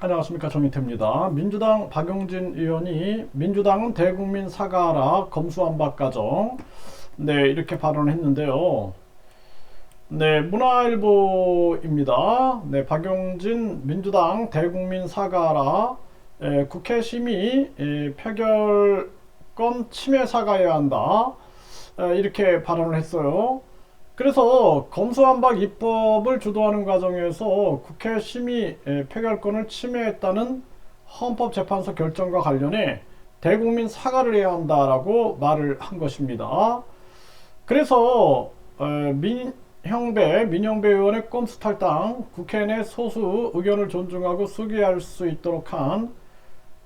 안녕하십니까, 정의태입니다. 민주당 박용진 의원이 민주당은 대국민 사과하라 검수완박 가정, 이렇게 발언을 했는데요. 문화일보입니다. 박용진 민주당 대국민 사과하라, 국회 심의 표결권 침해 사과해야 한다, 이렇게 발언을 했어요. 그래서 검수완박 입법을 주도하는 과정에서 국회 심의 표결권을 침해했다는 헌법재판소 결정과 관련해 대국민 사과를 해야 한다라고 말을 한 것입니다. 그래서 민영배 의원의 꼼수 탈당, 국회 내 소수 의견을 존중하고 수기할 수 있도록 한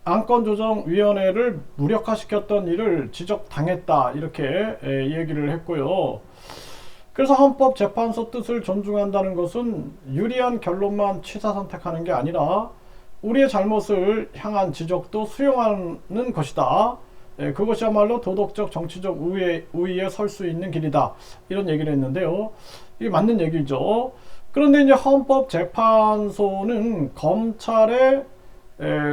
안건조정위원회를 무력화시켰던 일을 지적당했다, 이렇게 얘기를 했고요. 그래서 헌법재판소 뜻을 존중한다는 것은 유리한 결론만 취사 선택하는 게 아니라 우리의 잘못을 향한 지적도 수용하는 것이다. 그것이야말로 도덕적 정치적 우위에 설 수 있는 길이다, 이런 얘기를 했는데요. 이게 맞는 얘기죠. 그런데 이제 헌법재판소는 검찰의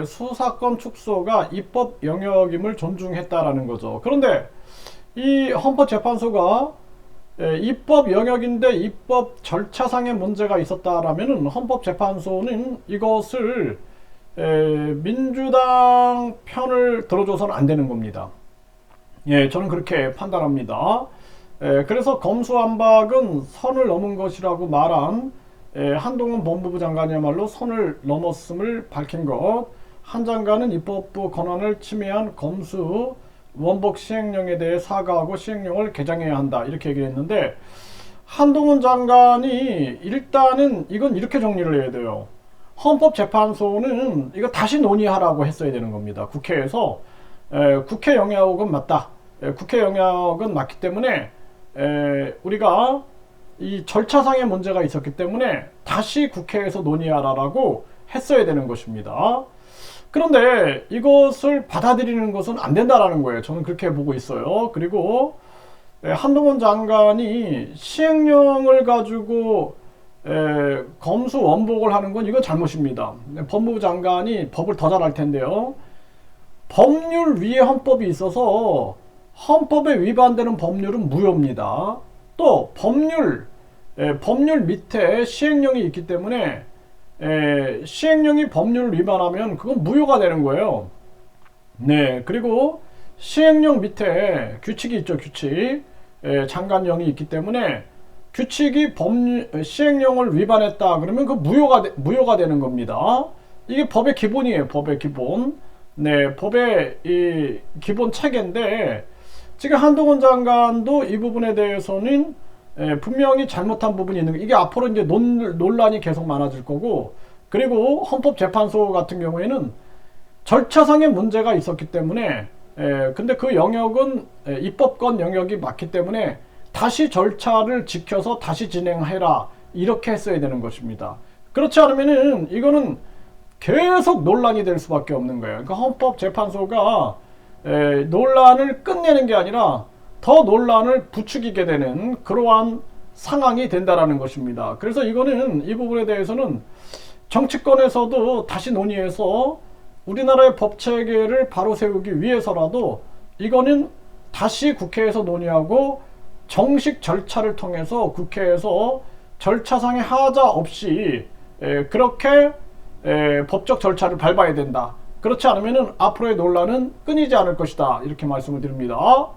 수사권 축소가 입법 영역임을 존중했다라는 거죠. 그런데 이 헌법재판소가 입법 영역인데 입법 절차상의 문제가 있었다라면 헌법재판소는 이것을 민주당 편을 들어줘서는 안 되는 겁니다. 저는 그렇게 판단합니다. 그래서 검수완박은 선을 넘은 것이라고 말한 한동훈 법무부 장관이야말로 선을 넘었음을 밝힌 것, 한 장관은 입법부 권한을 침해한 검수 원복 시행령에 대해 사과하고 시행령을 개정해야 한다, 이렇게 얘기를 했는데, 한동훈 장관이 일단은 이건 이렇게 정리를 해야 돼요. 헌법재판소는 이거 다시 논의하라고 했어야 되는 겁니다. 국회에서 국회 영역은 맞다, 국회 영역은 맞기 때문에 우리가 이 절차상의 문제가 있었기 때문에 다시 국회에서 논의하라라고 했어야 되는 것입니다. 그런데 이것을 받아들이는 것은 안 된다라는 거예요. 저는 그렇게 보고 있어요. 그리고 한동훈 장관이 시행령을 가지고 검수 원복을 하는 건 이건 잘못입니다. 법무부 장관이 법을 더 잘할 텐데요. 법률 위에 헌법이 있어서 헌법에 위반되는 법률은 무효입니다. 또 법률 밑에 시행령이 있기 때문에 시행령이 법률을 위반하면 그건 무효가 되는 거예요. 그리고 시행령 밑에 규칙이 있죠. 규칙. 장관령이 있기 때문에 규칙이 시행령을 위반했다 그러면 그 무효가 되는 겁니다. 이게 법의 기본이에요. 법의 기본. 법의 이 기본 체계인데, 지금 한동훈 장관도 이 부분에 대해서는 분명히 잘못한 부분이 있는 거. 이게 앞으로 이제 논란이 계속 많아질 거고, 그리고 헌법재판소 같은 경우에는 절차상의 문제가 있었기 때문에 근데 그 영역은 입법권 영역이 맞기 때문에 다시 절차를 지켜서 다시 진행해라, 이렇게 했어야 되는 것입니다. 그렇지 않으면은 이거는 계속 논란이 될 수밖에 없는 거예요. 그러니까 헌법재판소가 논란을 끝내는 게 아니라 더 논란을 부추기게 되는 그러한 상황이 된다라는 것입니다. 그래서 이거는 이 부분에 대해서는 정치권에서도 다시 논의해서 우리나라의 법체계를 바로 세우기 위해서라도 이거는 다시 국회에서 논의하고 정식 절차를 통해서 국회에서 절차상의 하자 없이 그렇게 법적 절차를 밟아야 된다. 그렇지 않으면 앞으로의 논란은 끊이지 않을 것이다, 이렇게 말씀을 드립니다.